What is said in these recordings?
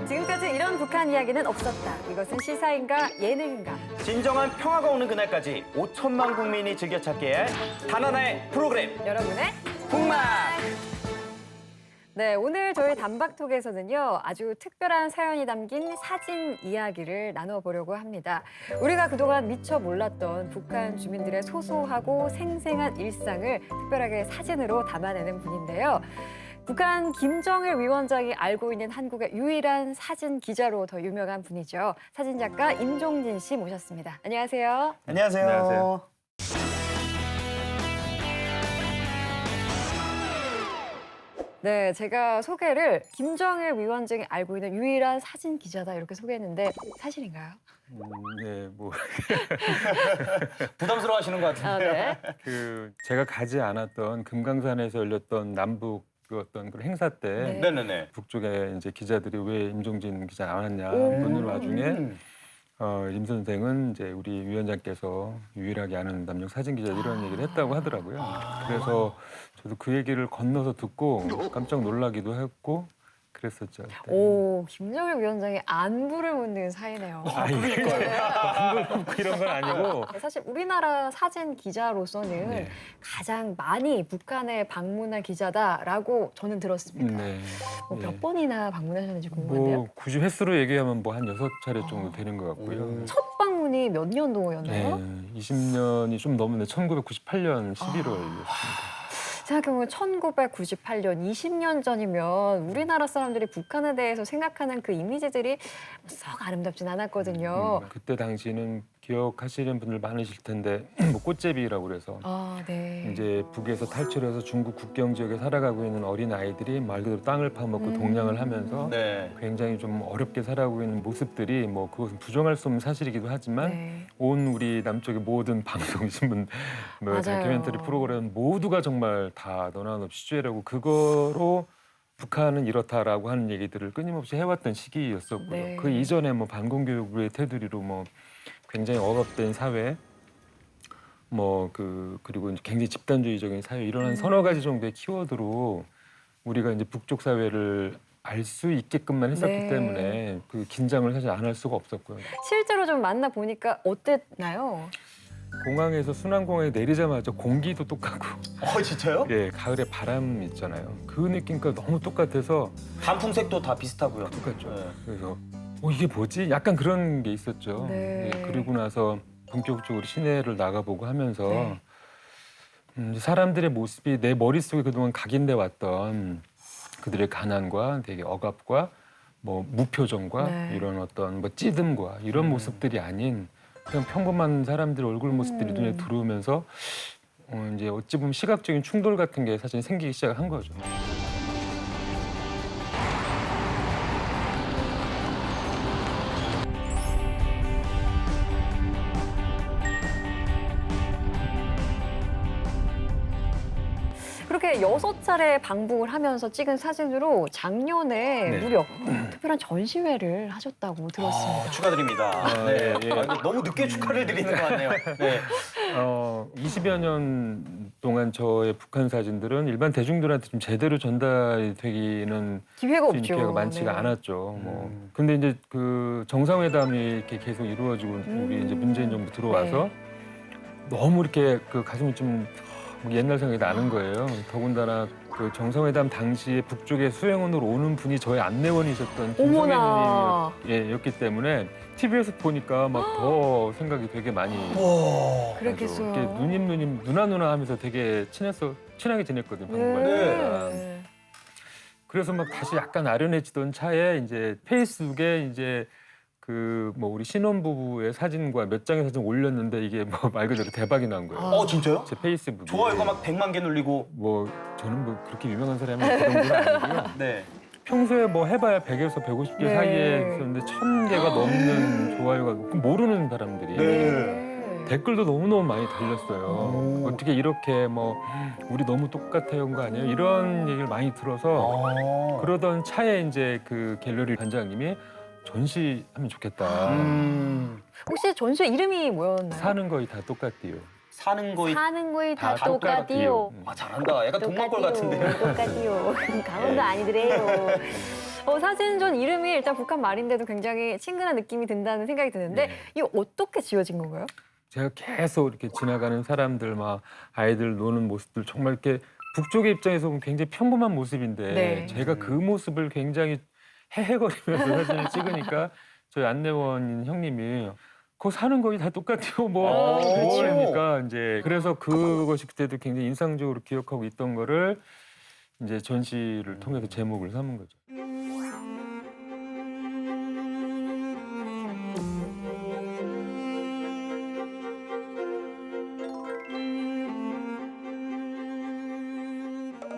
지금까지 이런 북한 이야기는 없었다. 이것은 시사인가 예능인가? 진정한 평화가 오는 그날까지 5천만 국민이 즐겨 찾게 할 단 하나의 프로그램 여러분의 북막. 네, 오늘 저희 단박톡에서는요, 아주 특별한 사연이 담긴 사진 이야기를 나눠보려고 합니다. 우리가 그동안 미처 몰랐던 북한 주민들의 소소하고 생생한 일상을 특별하게 사진으로 담아내는 분인데요. 북한 김정일 위원장이 알고 있는 한국의 유일한 사진 기자로 더 유명한 분이죠. 사진작가 임종진 씨 모셨습니다. 안녕하세요. 안녕하세요. 안녕하세요. 네, 제가 소개를 김정일 위원장이 알고 있는 유일한 사진 기자다 이렇게 소개했는데 사실인가요? 네, 뭐 부담스러워하시는 것 같은데. 아, 네. 제가 가지 않았던 금강산에서 열렸던 남북 어떤 그런 행사 때 네. 네네네. 북쪽에 이제 기자들이 왜 임종진 기자 안 왔냐 오. 묻는 와중에 임 선생은 이제 우리 위원장께서 유일하게 아는 남녀 사진 기자 이런 얘기를 했다고 하더라고요. 그래서 저도 그 얘기를 건너서 듣고 깜짝 놀라기도 했고 그랬었죠. 그때. 오, 김정일 위원장이 안부를 묻는 사이네요. 이런 건 아니고 사실 우리나라 사진 기자로서는 네. 가장 많이 북한에 방문한 기자다라고 저는 들었습니다. 네. 뭐 몇 예. 번이나 방문하셨는지 궁금한데요. 뭐 굳이 횟수로 얘기하면 뭐 한 6차례 정도 되는 것 같고요. 첫 방문이 몇 네, 년도였나요? 20년이 좀 넘는데 1998년 11월이었습니다. 생각해보면 1998년, 20년 전이면 우리나라 사람들이 북한에 대해서 생각하는 그 이미지들이 썩 아름답진 않았거든요. 그때 당시는 기억하시는 분들 많으실 텐데 뭐 꽃제비라고 그래서 아, 네. 이제 북에서 탈출해서 중국 국경 지역에 살아가고 있는 어린 아이들이 말 그대로 땅을 파먹고 동냥을 하면서 네. 굉장히 좀 어렵게 살아가고 있는 모습들이 뭐 그것은 부정할 수 없는 사실이기도 하지만 네. 온 우리 남쪽의 모든 방송 신문 뭐 맞아요. 다큐멘터리 프로그램 모두가 정말 다 너나 없이 취재라고 그거로 북한은 이렇다라고 하는 얘기들을 끊임없이 해왔던 시기였었고요. 네. 그 이전에 뭐 반공교육의 테두리로 뭐 굉장히 억압된 사회 뭐 그리고 이제 굉장히 집단주의적인 사회 이런 한 서너 가지 정도의 키워드로 우리가 이제 북쪽 사회를 알 수 있게끔만 했었기 네. 때문에 그 긴장을 사실 안 할 수가 없었고요. 실제로 좀 만나 보니까 어땠나요? 공항에서 순환공항에 내리자마자 공기도 똑같고 진짜요? 예 가을에 바람 있잖아요. 그 느낌과 너무 똑같아서 단풍색도 다 비슷하고요. 똑같죠. 네. 그래서 이게 뭐지? 약간 그런 게 있었죠. 네. 예, 그리고 나서 본격적으로 시내를 나가보고 하면서 네. 사람들의 모습이 내 머릿속에 그동안 각인돼 왔던 그들의 가난과 되게 억압과 뭐 무표정과 네. 이런 어떤 뭐 찌듦과 이런 모습들이 아닌 그냥 평범한 사람들의 얼굴 모습들이 눈에 들어오면서 이제 어찌 보면 시각적인 충돌 같은 게 사실 생기기 시작한 거죠. 그렇게 6차례 방북을 하면서 찍은 사진으로 작년에 네. 무려 특별한 전시회를 하셨다고 들었습니다. 축하드립니다. 네. 예, 예. 근데 너무 늦게 축하를 드리는 것 같네요. 네. 20여 년 동안 저의 북한 사진들은 일반 대중들한테 좀 제대로 전달이 되기는 기회가 없죠. 기회가 많지가 네. 않았죠. 근데 이제 그 정상회담이 이렇게 계속 이루어지고 우리 이제 문재인 정부 들어와서 너무 이렇게 그 가슴이 좀 옛날 생각이 나는 거예요. 더군다나 그 정상회담 당시에 북쪽에 수행원으로 오는 분이 저의 안내원이셨던 김성애 어머나. 누님이었기 때문에 TV에서 보니까 막 더 생각이 되게 많이 그랬겠어요. 이렇게 누님 누나 하면서 되게 친하게 지냈거든요. 방금 네. 그래서 막 다시 약간 아련해지던 차에 이제 페이스북에 이제 그 뭐 우리 신혼부부의 사진과 몇 장의 사진 올렸는데 이게 뭐 말 그대로 대박이 난 거예요. 진짜요? 제 페이스북에. 좋아요가 막 100만 개 눌리고. 뭐 저는 뭐 그렇게 유명한 사람이 그 정도는 아니고요. 네. 평소에 뭐 해봐야 100에서 150개 네. 사이에 있었는데 1000개가 넘는 좋아요가 모르는 사람들이. 네. 댓글도 너무너무 많이 달렸어요. 어떻게 이렇게 뭐 우리 너무 똑같아요 온 거 아니에요? 이런 얘기를 많이 들어서 그러던 차에 이제 그 갤러리 관장님이 전시하면 좋겠다. 혹시 전시 이름이 뭐였나요? 사는 거의 다 똑같대요. 사는 거이 사는 거이 다 다 똑같디요. 아 잘한다. 약간 동방골 같은데. 똑같디요. 강원도 아니더래요. 사진전 이름이 일단 북한 말인데도 굉장히 친근한 느낌이 든다는 생각이 드는데 네. 이거 어떻게 지어진 건가요? 제가 계속 이렇게 지나가는 사람들 막 아이들 노는 모습들 정말 이렇게 북쪽의 입장에서 보면 굉장히 평범한 모습인데 네. 제가 그 모습을 굉장히 헤헤거리면서 사진을 찍으니까 저희 안내원 형님이 그거 사는 거이 다 똑같아요 뭐 그렇죠. 그러니까 이제 그래서 그것이 그때도 굉장히 인상적으로 기억하고 있던 거를 이제 전시를 통해서 제목을 삼은 거죠.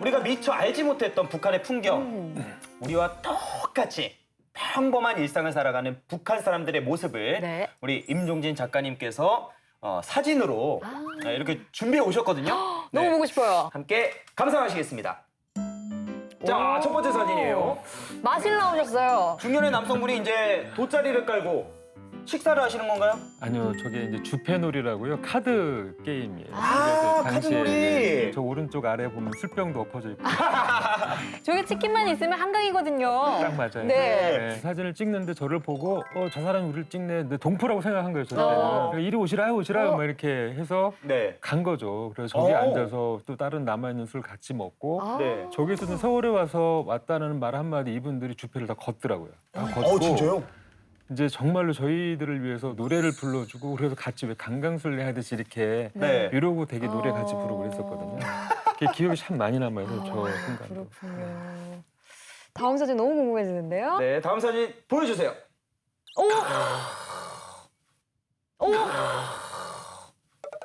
우리가 미처 알지 못했던 북한의 풍경, 우리와 똑같이 평범한 일상을 살아가는 북한 사람들의 모습을 네. 우리 임종진 작가님께서 사진으로 이렇게 준비해 오셨거든요. 너무 네. 보고 싶어요. 함께 감상하시겠습니다. 자, 첫 번째 사진이에요. 마실 나오셨어요. 중년의 남성분이 이제 돗자리를 깔고 식사를 하시는 건가요? 아니요, 저게 이제 주패놀이라고요. 카드 게임이에요. 아, 그래서 당시에 카드놀이. 저 오른쪽 아래 보면 술병도 엎어져 있고 저게 치킨만 있으면 한강이거든요. 딱 맞아요. 네. 사진을 찍는데 저를 보고 저 사람이 우리를 찍네. 근데 동포라고 생각한 거예요. 저는. 어. 그래서 이리 오시라요, 막 이렇게 해서 네. 간 거죠. 그래서 저기 오. 앉아서 또 다른 남아있는 술 같이 먹고 아. 네. 저기서는 서울에 와서 왔다는 말 한마디 이분들이 주패를 다 걷더라고요. 다 걷고 진짜요? 이제 정말로 저희들을 위해서 노래를 불러주고 그래서 같이 왜 강강술래 하듯이 이렇게 네. 이러고 되게 노래 같이 부르고 그랬었거든요. 그게 기억이 참 많이 남아요. 저 순간도. 그렇군요. 다음 사진 너무 궁금해지는데요. 네, 다음 사진 보여주세요.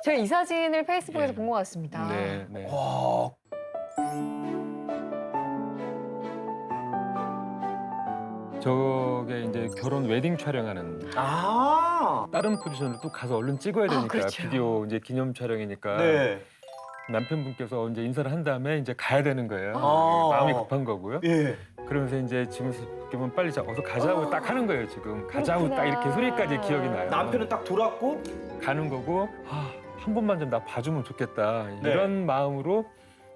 제가 이 사진을 페이스북에서 예. 본 것 같습니다. 네, 네. 와, 저게 이제 결혼 웨딩 촬영하는 아, 다른 포지션으로 또 가서 얼른 찍어야 되니까 그렇죠. 비디오 이제 기념 촬영이니까 네. 남편분께서 이제 인사를 한 다음에 이제 가야 되는 거예요. 아. 마음이 급한 거고요. 예. 그러면서 이제 지금 보면 빨리 어서 가자고 딱 하는 거예요. 지금 가자고 그렇구나. 딱 이렇게 소리까지 기억이 나요. 남편은 딱 돌았고, 가는 거고 한 번만 좀 나 봐주면 좋겠다 네. 이런 마음으로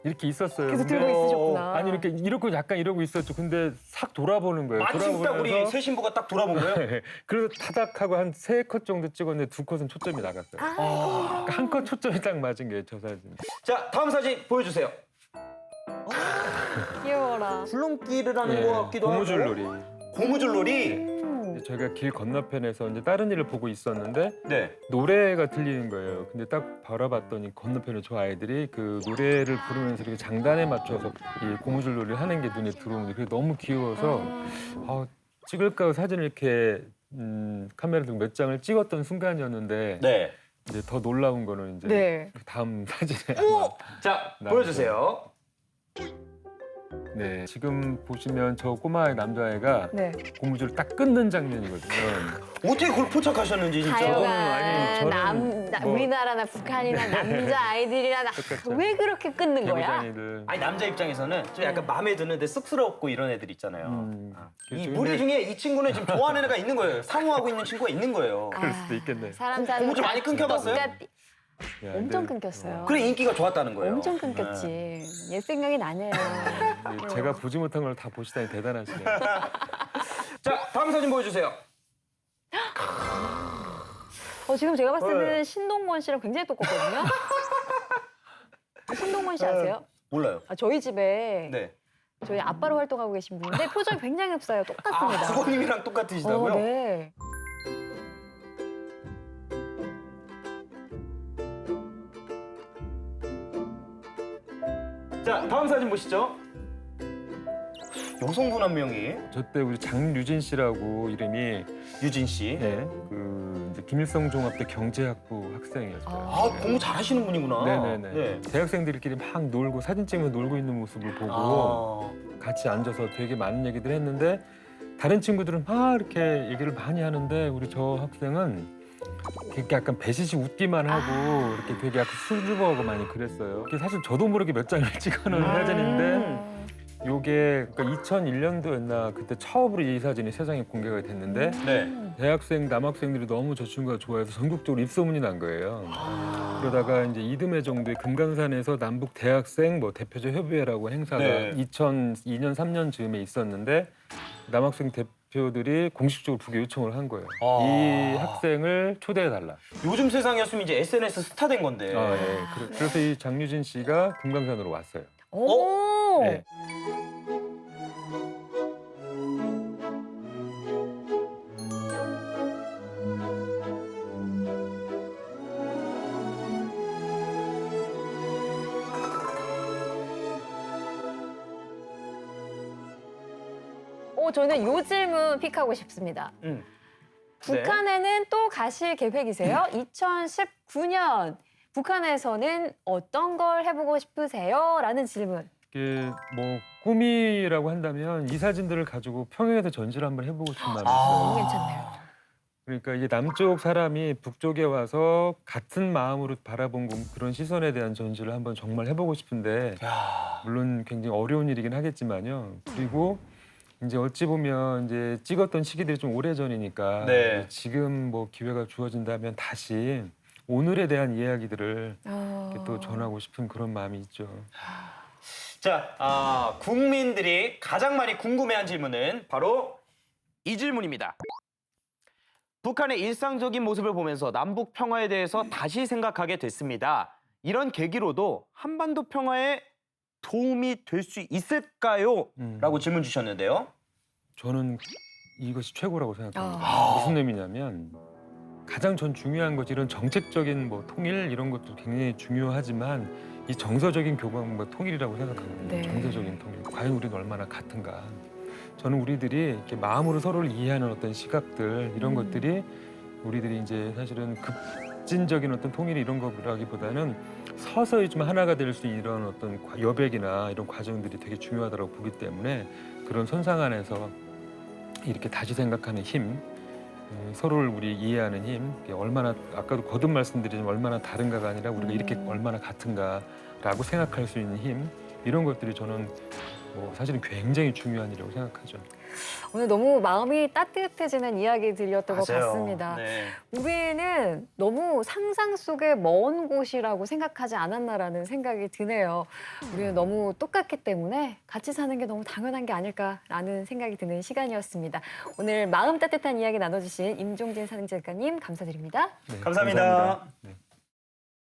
이렇게 있었어요. 계속 근데 들고 있으셨구나. 아니 이렇게 이러고 약간 이러고 있었죠. 근데 싹 돌아보는 거예요. 마침 딱 우리 돌아보면서 새 신부가 딱 돌아본 거예요. 그래서 타닥하고 한 3컷 정도 찍었는데 2컷은 초점이 나갔어요. 그러니까 한 컷 초점이 딱 맞은 게 저 사진. 자, 다음 사진 보여주세요. 귀여워라. 줄넘기를 하는 것 같기도 하고. 고무줄놀이. 고무줄놀이. 저희가 길 건너편에서 이제 다른 일을 보고 있었는데 네. 노래가 들리는 거예요. 근데 딱 바라봤더니 건너편에 저 아이들이 그 노래를 부르면서 이렇게 장단에 맞춰서 이 고무줄놀이를 하는 게 눈에 들어오는 게 그게 너무 귀여워서 찍을까 사진을 이렇게 카메라 들고 몇 장을 찍었던 순간이었는데 네. 이제 더 놀라운 거는 이제 네. 그 다음 사진에 자, 나오죠. 보여주세요. 네 지금 보시면 저 꼬마 남자애가 네. 고무줄을 딱 끊는 장면이거든요. 어떻게 그걸 포착하셨는지 진짜. 하여간 아니, 저는 뭐- 우리나라나 북한이나 남자 아이들이나 똑같죠. 왜 그렇게 끊는 거야? 개구장이들. 아니 남자 입장에서는 좀 약간 마음에 드는데 쑥스럽고 이런 애들 있잖아요. 이 그렇죠. 무리 근데 중에 이 친구는 지금 좋아하는 애가 있는 거예요. 사모하고 있는 친구가 있는 거예요. 그럴 수도 있겠네. 사람 사는 고무줄 많이 끊겨봤어요? 야, 엄청 근데 끊겼어요. 그래 인기가 좋았다는 거예요. 엄청 끊겼지. 네. 옛 생각이 나네요. 제가 보지 못한 걸 다 보시다니 대단하시네요. 자, 다음 사진 보여주세요. 지금 제가 봤을 때는 네. 신동건 씨랑 굉장히 똑같거든요. 신동건 씨 아세요? 몰라요. 저희 집에 네. 저희 아빠로 활동하고 계신 분인데 표정이 굉장히 흡사해요. 똑같습니다. 부모님이랑 똑같으시다고요? 네. 자, 다음 사진 보시죠. 여성분 한 명이 저때 우리 장유진 씨라고 이름이 유진 씨. 그 이제 김일성 종합대 경제학부 학생이었어요. 아, 공부 잘하시는 분이구나. 네네네. 네. 대학생들끼리 막 놀고 사진 찍으면서 놀고 있는 모습을 보고 아, 같이 앉아서 되게 많은 얘기들 했는데 다른 친구들은 막 이렇게 얘기를 많이 하는데 우리 저 학생은 이렇게 약간 배시시 웃기만 하고 이렇게 되게 약간 수줍어하고 많이 그랬어요. 이게 사실 저도 모르게 몇 장을 찍어놓은 사진인데 요게 그러니까 2001년도였나 그때 처음으로 이 사진이 세상에 공개가 됐는데 네. 대학생 남학생들이 너무 저 친구가 좋아해서 전국적으로 입소문이 난 거예요. 그러다가 이제 이듬해 정도에 금강산에서 남북 대학생 뭐 대표적 협의회라고 행사가 네. 2002년 3년 즈음에 있었는데 남학생 대표들이 공식적으로 북에 요청을 한 거예요. 아. 이 학생을 초대해 달라. 요즘 세상이었으면 이제 SNS 스타 된 건데. 예. 그래서 이 장유진 씨가 금강산으로 왔어요. 오. 네. 저는 요 질문 픽하고 싶습니다. 네. 북한에는 또 가실 계획이세요? 2019년 북한에서는 어떤 걸 해보고 싶으세요? 라는 질문. 이게 뭐 꿈이라고 한다면 이 사진들을 가지고 평양에서 전시를 한번 해보고 싶은 마음이 아. 있어요. 너무 괜찮네요. 그러니까 이게 남쪽 사람이 북쪽에 와서 같은 마음으로 바라본 그런 시선에 대한 전시를 한번 정말 해보고 싶은데 야. 물론 굉장히 어려운 일이긴 하겠지만요. 그리고 이제 어찌 보면 이제 찍었던 시기들이 좀 오래 전이니까 네. 지금 뭐 기회가 주어진다면 다시 오늘에 대한 이야기들을 이렇게 또 전하고 싶은 그런 마음이 있죠. 자, 국민들이 가장 많이 궁금해한 질문은 바로 이 질문입니다. 북한의 일상적인 모습을 보면서 남북 평화에 대해서 다시 생각하게 됐습니다. 이런 계기로도 한반도 평화에 도움이 될 수 있을까요? 라고 질문 주셨는데요. 저는 이것이 최고라고 생각합니다. 아. 무슨 의미냐면 가장 전 중요한 것이 이런 정책적인 뭐 통일 이런 것도 굉장히 중요하지만 이 정서적인 교감과 통일이라고 생각하거든요. 네. 정서적인 통일. 과연 우리는 얼마나 같은가. 저는 우리들이 이렇게 마음으로 서로를 이해하는 어떤 시각들 이런 것들이 우리들이 이제 사실은 급진적인 어떤 통일이 이런 거라기보다는 서서히 좀 하나가 될 수 있는 이런 어떤 여백이나 이런 과정들이 되게 중요하다고 보기 때문에 그런 선상 안에서 이렇게 다시 생각하는 힘, 서로를 우리 이해하는 힘, 이게 얼마나 아까도 거듭 말씀드리지만 얼마나 다른가가 아니라 우리가 이렇게 얼마나 같은가라고 생각할 수 있는 힘 이런 것들이 저는 뭐 사실은 굉장히 중요한 일이라고 생각하죠. 오늘 너무 마음이 따뜻해지는 이야기들이었던 것 맞아요. 같습니다. 네. 우리는 너무 상상 속의 먼 곳이라고 생각하지 않았나라는 생각이 드네요. 우리는 너무 똑같기 때문에 같이 사는 게 너무 당연한 게 아닐까라는 생각이 드는 시간이었습니다. 오늘 마음 따뜻한 이야기 나눠주신 임종진 사진작가님 감사드립니다. 네, 감사합니다. 네.